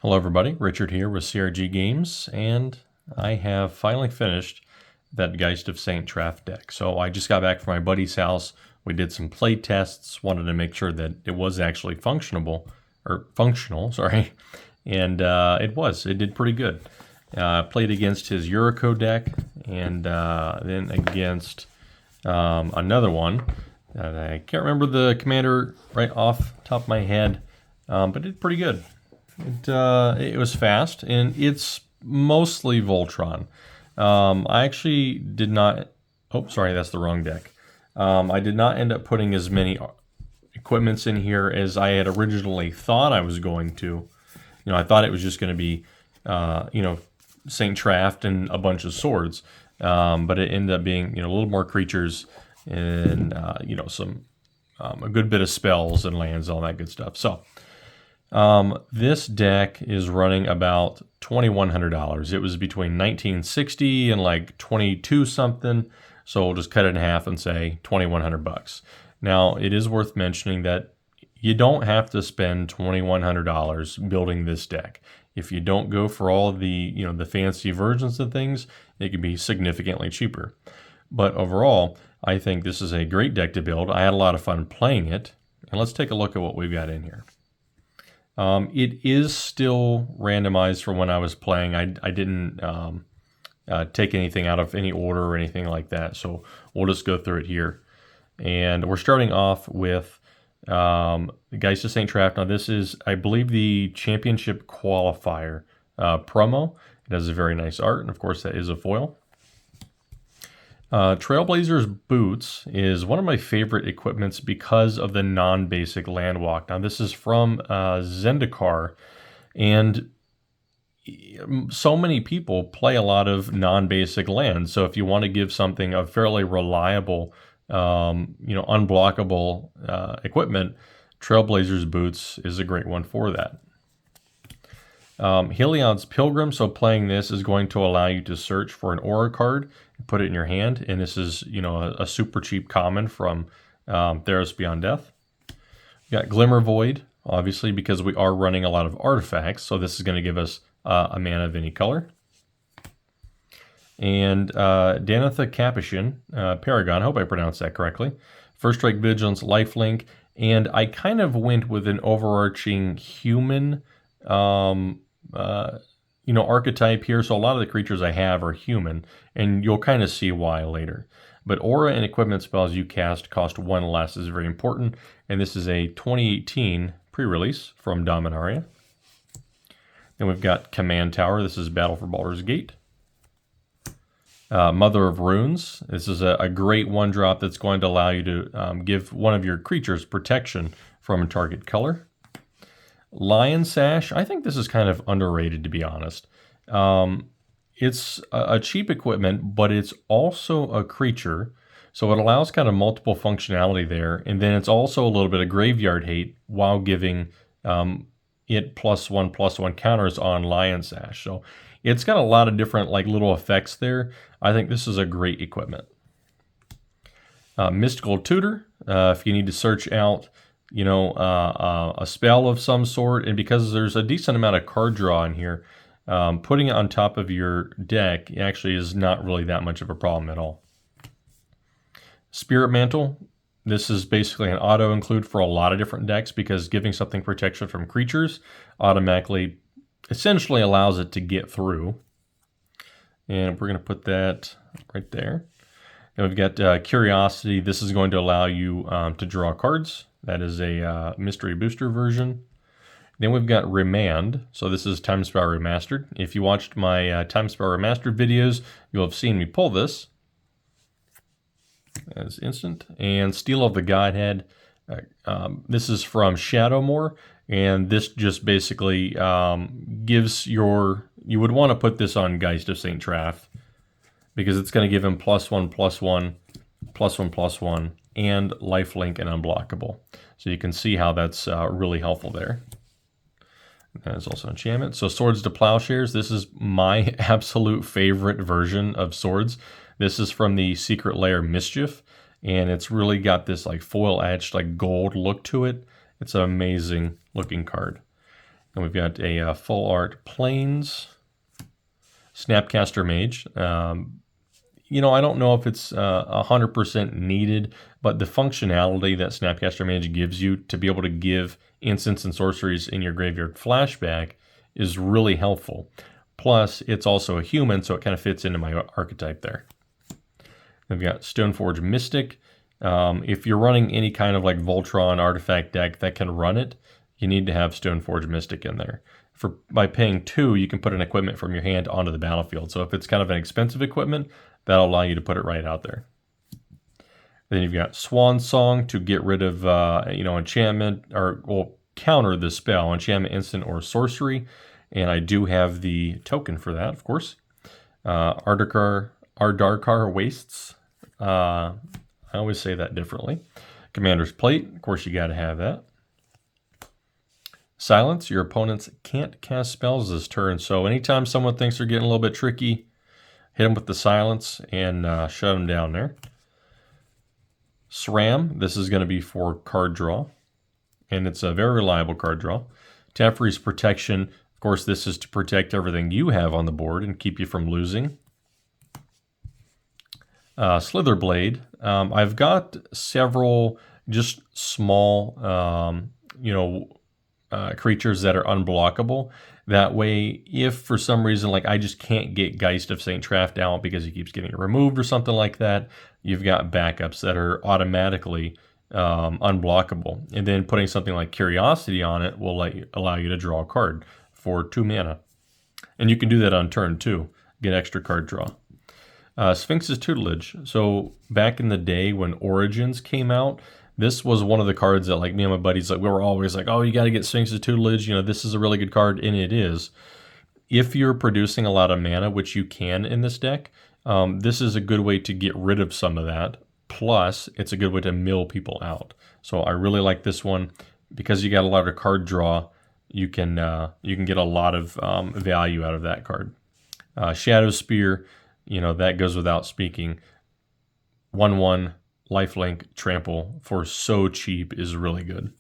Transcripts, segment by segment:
Hello everybody, Richard here with CRG Games, and I have finally finished that Geist of St. Traft deck. So I just got back from my buddy's house, we did some play tests, wanted to make sure that it was actually functional, and it did pretty good. Played against his Yuriko deck, and then against another one. I can't remember the commander right off the top of my head, but it did pretty good. It was fast, and it's mostly Voltron. I actually did not... Oh, sorry, that's the wrong deck. I did not end up putting as many equipments in here as I had originally thought I was going to. I thought it was just going to be, St. Traft and a bunch of swords. But it ended up being, a little more creatures and, some a good bit of spells and lands, all that good stuff. So... this deck is running about $2,100. It was between $1,960 and like 22 something. So we'll just cut it in half and say $2,100. Now it is worth mentioning that you don't have to spend $2,100 building this deck. If you don't go for all the, the fancy versions of things, it can be significantly cheaper. But overall, I think this is a great deck to build. I had a lot of fun playing it. And let's take a look at what we've got in here. It is still randomized from when I was playing. I didn't take anything out of any order or anything like that, so we'll just go through it here. And we're starting off with the Geist of St. Traft. Now this is, I believe, the championship qualifier promo. It has a very nice art, and of course that is a foil. Trailblazer's Boots is one of my favorite equipments because of the non-basic land walk. Now this is from Zendikar, and so many people play a lot of non-basic lands. So if you want to give something a fairly reliable, unblockable equipment, Trailblazer's Boots is a great one for that. Heliod's Pilgrim, so playing this is going to allow you to search for an aura card and put it in your hand, and this is, a super cheap common from Theros Beyond Death. We got Glimmer Void, obviously, because we are running a lot of artifacts, so this is going to give us a mana of any color. And Danitha Capuchin, Paragon, I hope I pronounced that correctly. First Strike Vigilance, Lifelink, and I kind of went with an overarching human archetype here. So a lot of the creatures I have are human, and you'll kind of see why later. But aura and equipment spells you cast cost 1 less is very important, and this is a 2018 pre-release from Dominaria. Then we've got Command Tower. This is Battle for Baldur's Gate. Mother of Runes. This is a great 1-drop that's going to allow you to give one of your creatures protection from a target color. Lion Sash, I think this is kind of underrated, to be honest. It's a cheap equipment, but it's also a creature, so it allows kind of multiple functionality there, and then it's also a little bit of graveyard hate while giving it +1/+1 counters on Lion Sash. So it's got a lot of different little effects there. I think this is a great equipment. Mystical Tutor, if you need to search out a spell of some sort, and because there's a decent amount of card draw in here, putting it on top of your deck actually is not really that much of a problem at all. Spirit Mantle, this is basically an auto include for a lot of different decks because giving something protection from creatures automatically essentially allows it to get through. And we're going to put that right there. And we've got Curiosity. This is going to allow you to draw cards. That is a mystery booster version. Then we've got Remand. So this is Timespell Remastered. If you watched my Timespell Remastered videos, you'll have seen me pull this. As instant. And Steel of the Godhead. This is from Shadowmoor. And this just basically gives you would want to put this on Geist of St. Traft, because it's going to give him +1/+1, +1/+1, and lifelink and unblockable. So you can see how that's really helpful there. That is also enchantment. So Swords to Plowshares. This is my absolute favorite version of Swords. This is from the Secret Lair Mischief, and it's really got this foil etched gold look to it. It's an amazing looking card. And we've got a full art Plains Snapcaster Mage. You know, I don't know if it's 100% needed, but the functionality that Snapcaster Mage gives you to be able to give instants and sorceries in your graveyard flashback is really helpful. Plus, it's also a human, so it kind of fits into my archetype there. We've got Stoneforge Mystic. If you're running any kind of like Voltron artifact deck that can run it, you need to have Stoneforge Mystic in there. By paying 2, you can put an equipment from your hand onto the battlefield. So if it's kind of an expensive equipment, that'll allow you to put it right out there. Then you've got Swan Song to get rid of enchantment, or well, counter the spell, enchantment, instant, or sorcery. And I do have the token for that, of course. Ardarkar Wastes. I always say that differently. Commander's Plate, of course you got to have that. Silence, your opponents can't cast spells this turn, so anytime someone thinks they're getting a little bit tricky, hit them with the silence and shut them down there. SRAM, this is going to be for card draw, and it's a very reliable card draw. Teferi's Protection, of course this is to protect everything you have on the board and keep you from losing. Slitherblade, I've got several just small, creatures that are unblockable. That way, if for some reason, like I just can't get Geist of St. Traft out because he keeps getting removed or something like that, you've got backups that are automatically unblockable. And then putting something like Curiosity on it will allow you to draw a card for 2 mana. And you can do that on turn 2, get extra card draw. Sphinx's Tutelage. So back in the day when Origins came out, this was one of the cards that like me and my buddies, like we were always like, oh, you got to get Sphinx's Tutelage. You know, this is a really good card, and it is. If you're producing a lot of mana, which you can in this deck, this is a good way to get rid of some of that. Plus, it's a good way to mill people out. So I really like this one because you got a lot of card draw. You can get a lot of value out of that card. Shadow Spear, you know, that goes without speaking. 1/1 lifelink trample for so cheap is really good.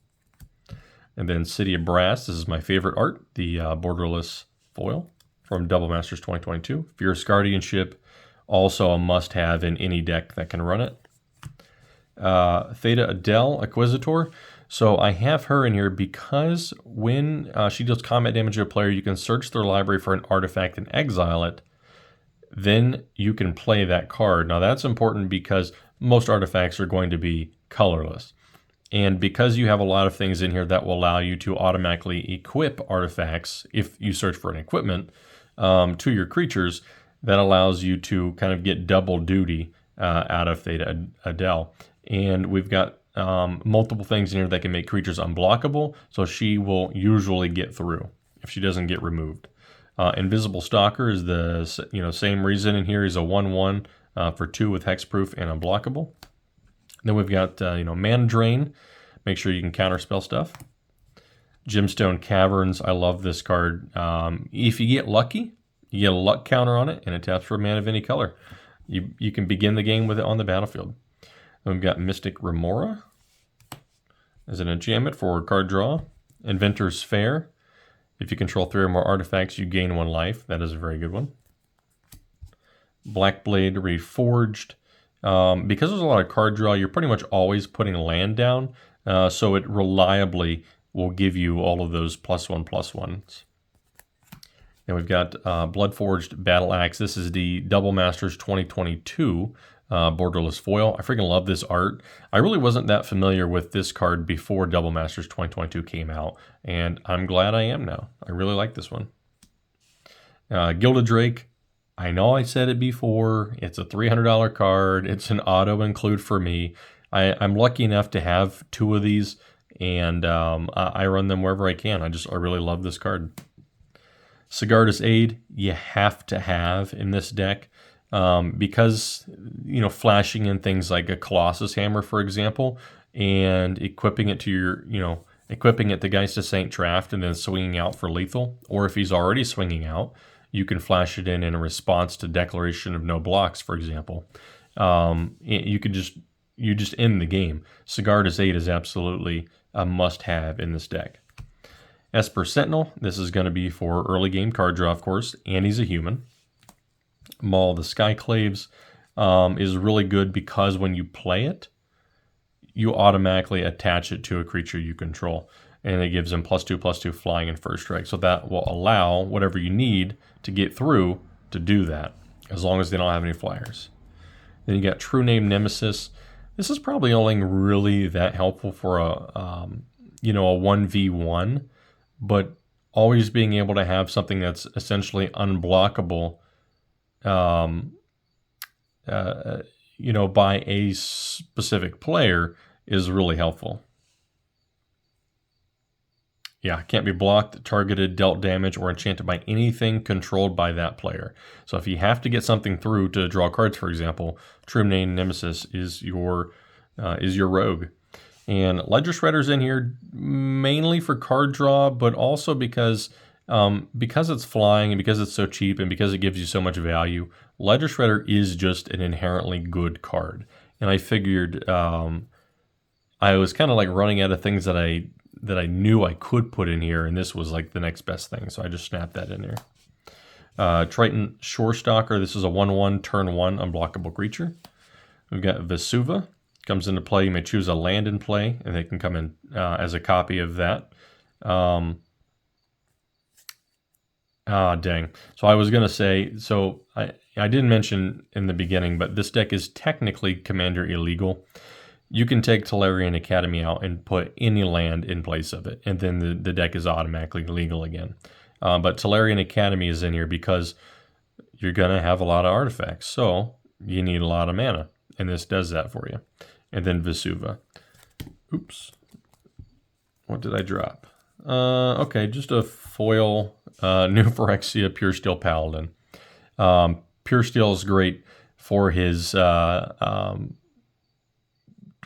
And then City of Brass, this is my favorite art, the borderless foil from Double Masters 2022. Fierce Guardianship, also a must-have in any deck that can run it. Theta Adele, Acquisitor. So I have her in here because when she deals combat damage to a player, you can search their library for an artifact and exile it. Then you can play that card. Now that's important because most artifacts are going to be colorless. And because you have a lot of things in here that will allow you to automatically equip artifacts, if you search for an equipment, to your creatures, that allows you to kind of get double duty out of Theta Adele. And we've got multiple things in here that can make creatures unblockable, so she will usually get through if she doesn't get removed. Invisible Stalker is the same reason in here. He's a 1/1 for 2 with hexproof and unblockable. Then we've got Mana Drain. Make sure you can counterspell stuff. Gemstone Caverns. I love this card. If you get lucky, you get a luck counter on it, and it taps for a mana of any color. You can begin the game with it on the battlefield. Then we've got Mystic Remora as an enchantment for card draw. Inventor's Fair. If you control 3 or more artifacts, you gain 1 life. That is a very good one. Blackblade Reforged. Because there's a lot of card draw, you're pretty much always putting land down, so it reliably will give you all of those +1/+1s. Then we've got Bloodforged Battle Axe. This is the Double Masters 2022 borderless foil. I freaking love this art. I really wasn't that familiar with this card before Double Masters 2022 came out, and I'm glad I am now. I really like this one. Gilded Drake. I know I said it before. It's a $300 card. It's an auto include for me. I'm lucky enough to have 2 of these, and I run them wherever I can. I really love this card. Sigarda's Aid, you have to have in this deck. Because, flashing in things like a Colossus Hammer, for example, and equipping it to equipping it to Geist of St. Traft and then swinging out for lethal, or if he's already swinging out, you can flash it in a response to Declaration of No Blocks, for example. You just end the game. Sigarda's Aid is absolutely a must-have in this deck. Esper Sentinel, this is going to be for early game card draw, of course, and he's a human. Maul the Skyclaves is really good because when you play it, you automatically attach it to a creature you control. And it gives him +2/+2 flying and first strike. So that will allow whatever you need to get through to do that, as long as they don't have any flyers. Then you got True Name Nemesis. This is probably only really that helpful for a 1v1, but always being able to have something that's essentially unblockable, by a specific player is really helpful. Yeah, can't be blocked, targeted, dealt damage, or enchanted by anything controlled by that player. So if you have to get something through to draw cards, for example, True Name Nemesis is your rogue. And Ledger Shredder's in here mainly for card draw, but also because it's flying and because it's so cheap and because it gives you so much value. Ledger Shredder is just an inherently good card. And I figured I was kind of like running out of things that I knew I could put in here, and this was like the next best thing, so I just snapped that in here. Triton Shorestalker, this is a 1/1, turn 1 unblockable creature. We've got Vesuva, comes into play, you may choose a land in play, and they can come in as a copy of that. Dang. So I was going to say, so I didn't mention in the beginning, but this deck is technically Commander illegal. You can take Tolarian Academy out and put any land in place of it, and then the deck is automatically legal again. But Tolarian Academy is in here because you're going to have a lot of artifacts, so you need a lot of mana, and this does that for you. And then Vesuva. Oops. What did I drop? Okay, just a foil New Phyrexia Pure Steel Paladin. Pure Steel is great for his...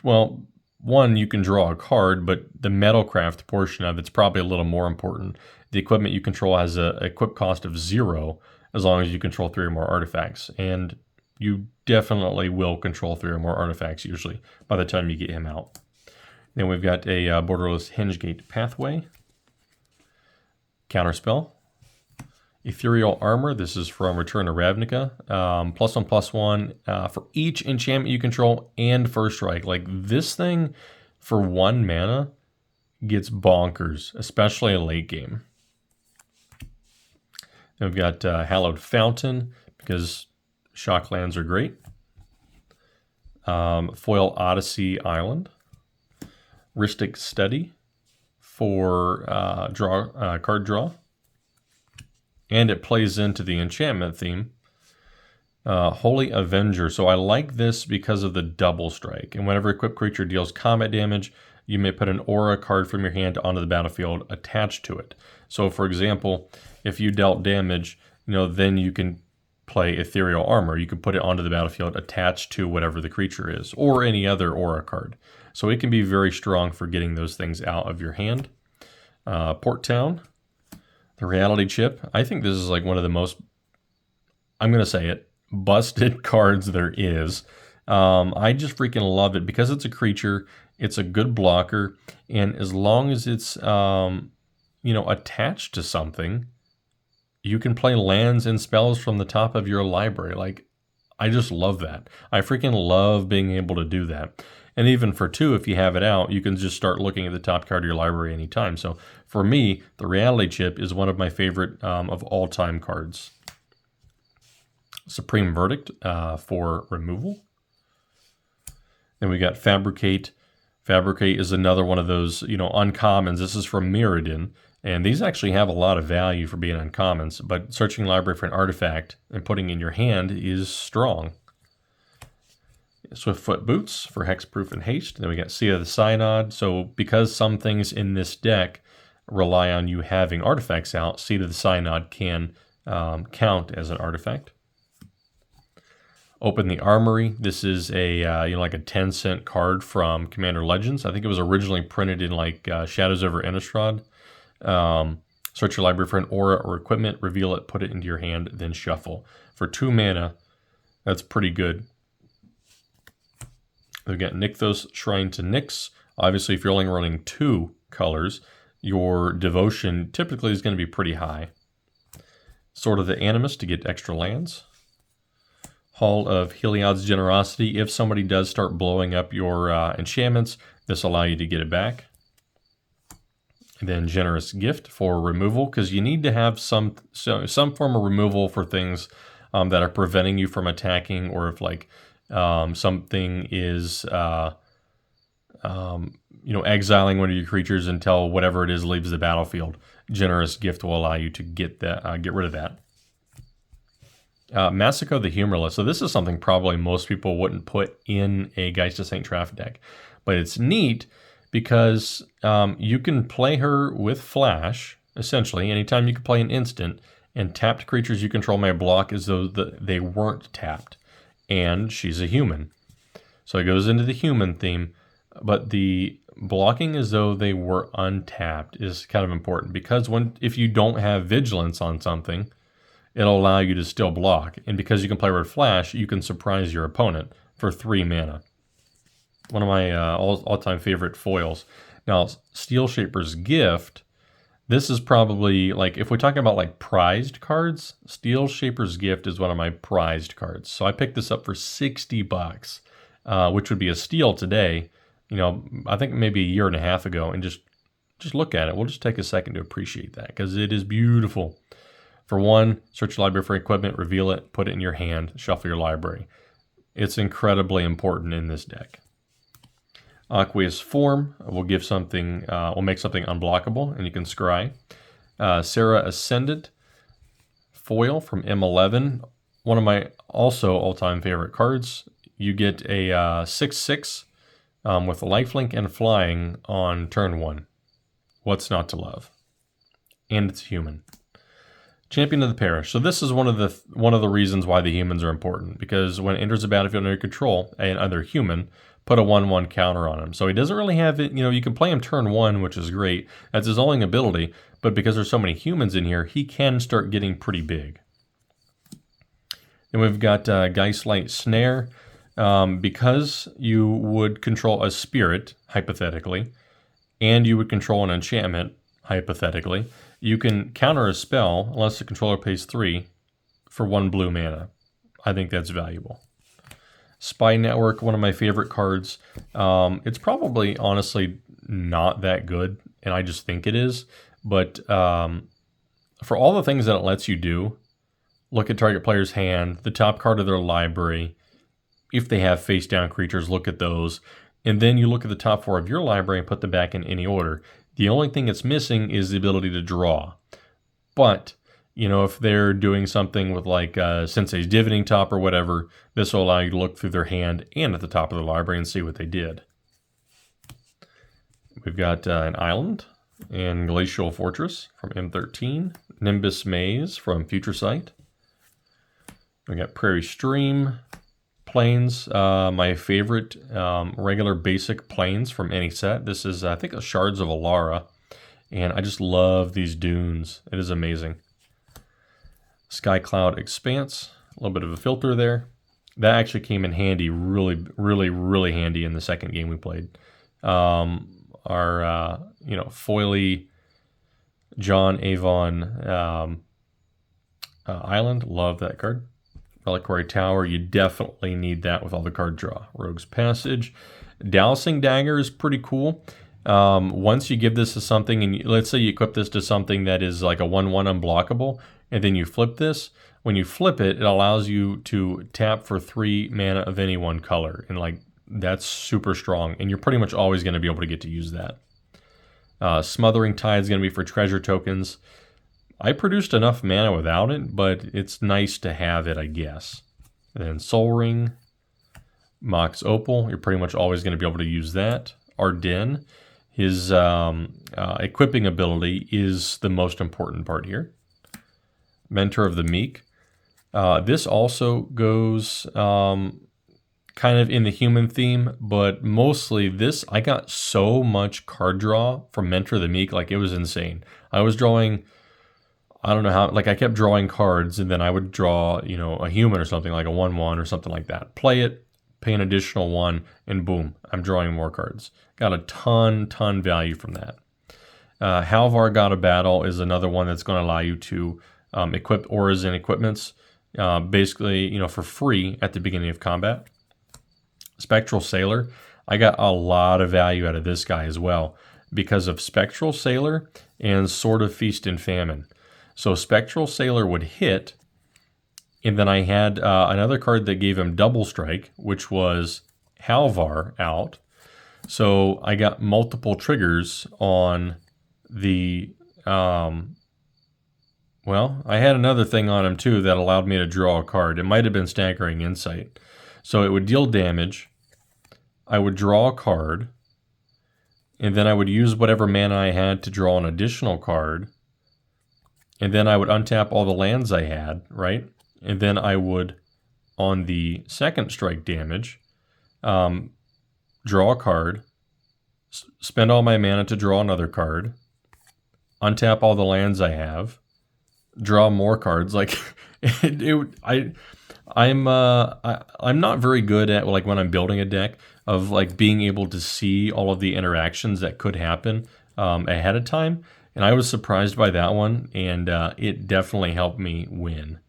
well, one, you can draw a card, but the Metalcraft portion of it's probably a little more important. The equipment you control has a equip cost of 0 as long as you control 3 or more artifacts. And you definitely will control 3 or more artifacts usually by the time you get him out. Then we've got a borderless Hingegate Pathway. Counterspell. Ethereal Armor, this is from Return to Ravnica. +1/+1 for each enchantment you control and first strike. Like this thing for 1 mana gets bonkers, especially late game. Then we've got Hallowed Fountain because shock lands are great. Foil Odyssey Island. Rhystic Study for card draw. And it plays into the enchantment theme. Holy Avenger. So I like this because of the double strike. And whenever equipped creature deals combat damage, you may put an aura card from your hand onto the battlefield attached to it. So for example, if you dealt damage, then you can play Ethereal Armor. You can put it onto the battlefield attached to whatever the creature is, or any other aura card. So it can be very strong for getting those things out of your hand. Port Town. The Reality Chip. I think this is like one of the most, I'm going to say it, busted cards there is. I just freaking love it because it's a creature, it's a good blocker, and as long as it's, attached to something, you can play lands and spells from the top of your library. Like, I just love that. I freaking love being able to do that. And even for 2, if you have it out, you can just start looking at the top card of your library anytime. So for me, the Reality Chip is one of my favorite of all-time cards. Supreme Verdict for removal. Then we got Fabricate. Fabricate is another one of those, uncommons. This is from Mirrodin. And these actually have a lot of value for being uncommons. But searching library for an artifact and putting in your hand is strong. Swiftfoot Boots for Hexproof and Haste. Then we got Sea of the Synod. So because some things in this deck rely on you having artifacts out, Sea of the Synod can count as an artifact. Open the Armory. This is a like a 10-cent card from Commander Legends. I think it was originally printed in like Shadows over Innistrad. Search your library for an aura or equipment, reveal it, put it into your hand, then shuffle. For 2 mana, that's pretty good. We've got Nykthos Shrine to Nyx. Obviously, if you're only running 2 colors, your devotion typically is going to be pretty high. Sword of the Animus to get extra lands. Hall of Heliod's Generosity. If somebody does start blowing up your enchantments, this will allow you to get it back. And then Generous Gift for removal, because you need to have some form of removal for things that are preventing you from attacking, or if like something is exiling one of your creatures until whatever it is leaves the battlefield. Generous Gift will allow you to get that, get rid of that. Massacre the Humorless. So this is something probably most people wouldn't put in a Geist of St. Traft deck, but it's neat because you can play her with Flash, essentially. Anytime you can play an instant, and tapped creatures you control may block as though they weren't tapped. And she's a human. So it goes into the human theme, but the blocking as though they were untapped is kind of important, because if you don't have vigilance on something, it'll allow you to still block. And because you can play with Flash, you can surprise your opponent for 3 mana. One of my all-time favorite foils. Now, Steel Shaper's Gift, this is probably, like, if we're talking about like prized cards, Steel Shaper's Gift is one of my prized cards. So I picked this up for $60, which would be a steal today. I think maybe a year and a half ago, and just look at it. We'll just take a second to appreciate that, because it is beautiful. For one, search your library for equipment, reveal it, put it in your hand, shuffle your library. It's incredibly important in this deck. Aqueous Form will give something, will make something unblockable, and you can scry. Sarah Ascendant foil from M11, one of my also all-time favorite cards. You get a 6/6 with lifelink and flying on turn 1. What's not to love? And it's human. Champion of the Parish. So this is one of the reasons why the humans are important, because when it enters the battlefield under your control, another human, put a 1/1 counter on him. So he doesn't really have it, you can play him turn 1, which is great. That's his only ability, but because there's so many humans in here, he can start getting pretty big. Then we've got Geistlight Snare. Because you would control a spirit, hypothetically, and you would control an enchantment, hypothetically, you can counter a spell unless the controller pays 3 for 1 blue mana. I think that's valuable. Spy Network, one of my favorite cards. It's probably, honestly, not that good, and I just think it is. But for all the things that it lets you do, look at target player's hand, the top card of their library. If they have face-down creatures, look at those. And then you look at the top 4 of your library and put them back in any order. The only thing it's missing is the ability to draw. But, if they're doing something with like Sensei's Divining Top or whatever, this will allow you to look through their hand and at the top of the library and see what they did. We've got an island and Glacial Fortress from M13. Nimbus Maze from Future Sight. We got Prairie Stream. Plains, my favorite regular basic plains from any set. This is, I think, a Shards of Alara, and I just love these dunes. It is amazing. Sky Cloud Expanse, a little bit of a filter there. That actually came in handy, really, really, really handy in the second game we played. Our, foily John Avon Island, love that card. Reliquary Tower, you definitely need that with all the card draw. Rogue's Passage. Dowsing Dagger is pretty cool. Once you give this to something, and let's say you equip this to something that is like a 1/1 unblockable, and then you flip this, when you flip it, it allows you to tap for 3 mana of any one color. And like, that's super strong, and you're pretty much always going to be able to get to use that. Smothering Tide is going to be for treasure tokens. I produced enough mana without it, but it's nice to have it, I guess. And then Soul Ring, Mox Opal, you're pretty much always going to be able to use that. Arden, his equipping ability is the most important part here. Mentor of the Meek. This also goes kind of in the human theme, but mostly this, I got so much card draw from Mentor of the Meek, like it was insane. I was drawing... I don't know how, like I kept drawing cards, and then I would draw, a human or something, like a 1/1 or something like that. Play it, pay an additional 1, and boom, I'm drawing more cards. Got a ton value from that. Halvar God of Battle is another one that's going to allow you to equip auras and equipments, basically, for free at the beginning of combat. Spectral Sailor, I got a lot of value out of this guy as well because of Spectral Sailor and Sword of Feast and Famine. So Spectral Sailor would hit, and then I had another card that gave him double strike, which was Halvar out. So I got multiple triggers on the, well, I had another thing on him too that allowed me to draw a card. It might have been Staggering Insight. So it would deal damage, I would draw a card, and then I would use whatever mana I had to draw an additional card, and then I would untap all the lands I had, right? And then I would, on the second strike damage, draw a card, spend all my mana to draw another card, untap all the lands I have, draw more cards. Like I'm not very good at, like, when I'm building a deck, of like being able to see all of the interactions that could happen ahead of time. And I was surprised by that one, and it definitely helped me win.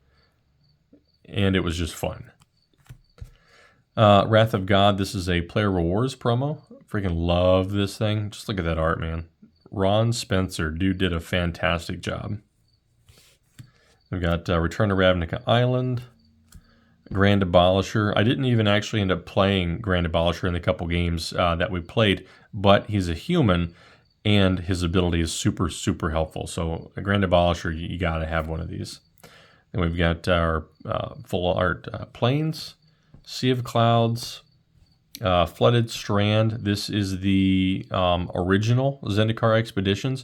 And it was just fun. Wrath of God, this is a Player Rewards promo. Freaking love this thing. Just look at that art, man. Ron Spencer, dude did a fantastic job. We've got Return to Ravnica Island, Grand Abolisher. I didn't even actually end up playing Grand Abolisher in the couple games that we played, but he's a human, and his ability is super, super helpful. So a Grand Abolisher, you got to have one of these. And we've got our full art Plains, Sea of Clouds, Flooded Strand. This is the original Zendikar Expeditions.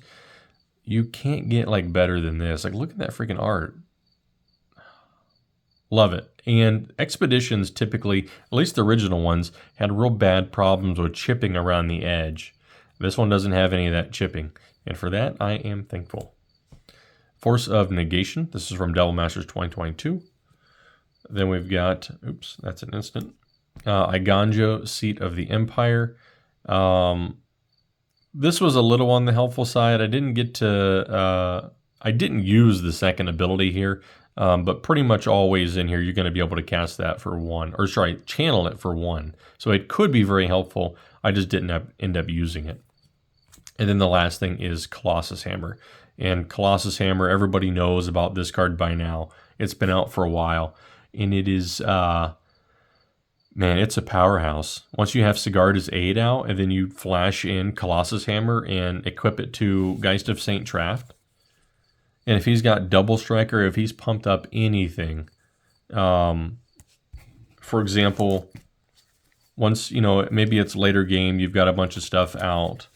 You can't get like better than this. Like, look at that freaking art. Love it. And Expeditions typically, at least the original ones, had real bad problems with chipping around the edge. This one doesn't have any of that chipping, and for that I am thankful. Force of Negation. This is from Devil Masters 2022. Then we've got, oops, that's an instant. Iganjo, Seat of the Empire. This was a little on the helpful side. I didn't get to, I didn't use the second ability here, but pretty much always in here you're going to be able to cast that for one, or sorry, channel it for one. So it could be very helpful. I just didn't end up using it. And then the last thing is Colossus Hammer. And Colossus Hammer, everybody knows about this card by now. It's been out for a while. And it is, man, it's a powerhouse. Once you have Sigarda's Aid out, and then you flash in Colossus Hammer and equip it to Geist of St. Traft. And if he's got Double Striker, if he's pumped up anything, for example, once, maybe it's later game, you've got a bunch of stuff out.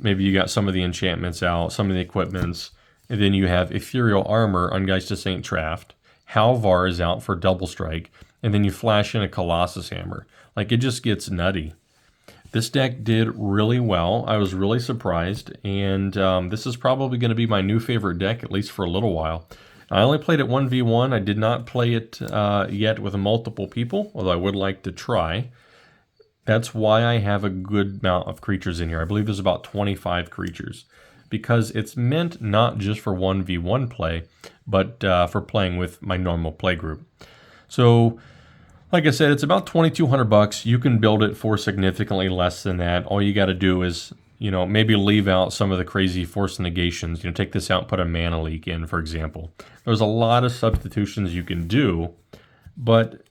Maybe you got some of the enchantments out, some of the equipments, and then you have Ethereal Armor on Geist of St. Traft. Halvar is out for Double Strike, and then you flash in a Colossus Hammer. Like, it just gets nutty. This deck did really well. I was really surprised, and this is probably going to be my new favorite deck, at least for a little while. I only played it 1v1. I did not play it yet with multiple people, although I would like to try. That's why I have a good amount of creatures in here. I believe there's about 25 creatures, because it's meant not just for 1v1 play, but for playing with my normal play group. So, like I said, it's about $2,200. You can build it for significantly less than that. All you got to do is, maybe leave out some of the crazy force negations. Take this out and put a mana leak in, for example. There's a lot of substitutions you can do, but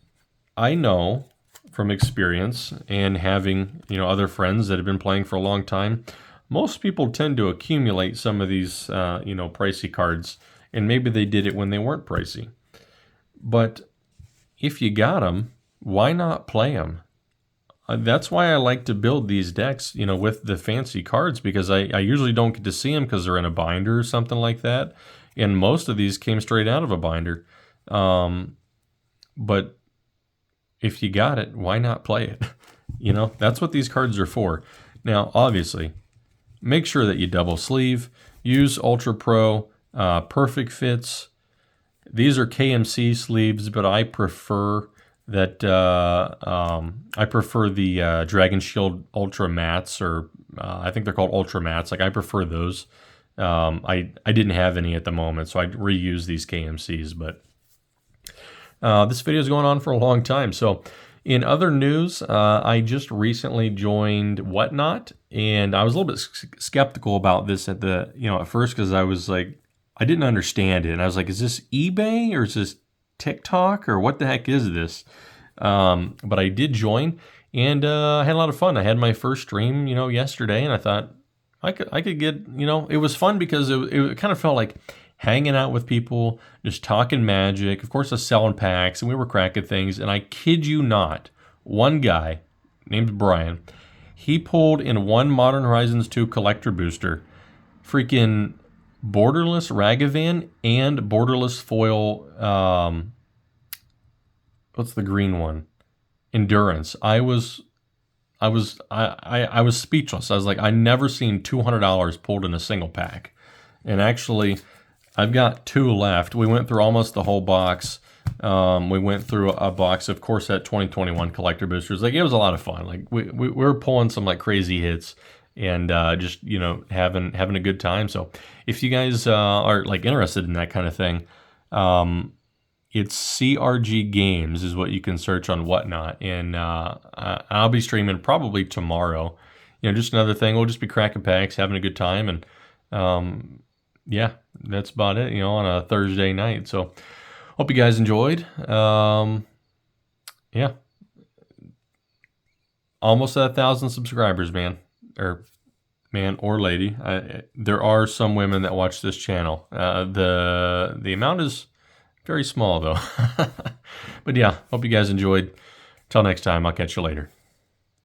I know from experience and having, other friends that have been playing for a long time, most people tend to accumulate some of these, pricey cards, and maybe they did it when they weren't pricey. But if you got them, why not play them? That's why I like to build these decks, with the fancy cards, because I usually don't get to see them because they're in a binder or something like that. And most of these came straight out of a binder. But if you got it, why not play it? That's what these cards are for. Now, obviously, make sure that you double sleeve, use Ultra Pro, Perfect Fits. These are KMC sleeves, but I prefer that I prefer the Dragon Shield Ultra Mats, or I think they're called Ultra Mats. Like, I prefer those. I didn't have any at the moment, so I reuse these KMCs, but this video is going on for a long time. So in other news, I just recently joined Whatnot, and I was a little bit skeptical about this at the, at first, because I was like, I didn't understand it. And I was like, is this eBay or is this TikTok or what the heck is this? But I did join, and I had a lot of fun. I had my first stream, yesterday, and I thought I could get, it was fun because it kind of felt like hanging out with people, just talking Magic. Of course, us selling packs, and we were cracking things. And I kid you not, one guy named Brian, he pulled in one Modern Horizons 2 collector booster, freaking borderless Ragavan and borderless foil. What's the green one? Endurance. I was speechless. I was like, I never seen $200 pulled in a single pack, and actually, I've got 2 left. We went through almost the whole box. We went through a box of Core Set 2021 collector boosters. Like, it was a lot of fun. Like, we were pulling some like crazy hits, and just having a good time. So if you guys are like interested in that kind of thing, it's CRG Games is what you can search on Whatnot, and I'll be streaming probably tomorrow. Just another thing. We'll just be cracking packs, having a good time, and yeah, that's about it. On a Thursday night. So hope you guys enjoyed. Yeah, almost at 1,000 subscribers, man or lady. There are some women that watch this channel. The amount is very small, though. But yeah, hope you guys enjoyed. Till next time, I'll catch you later.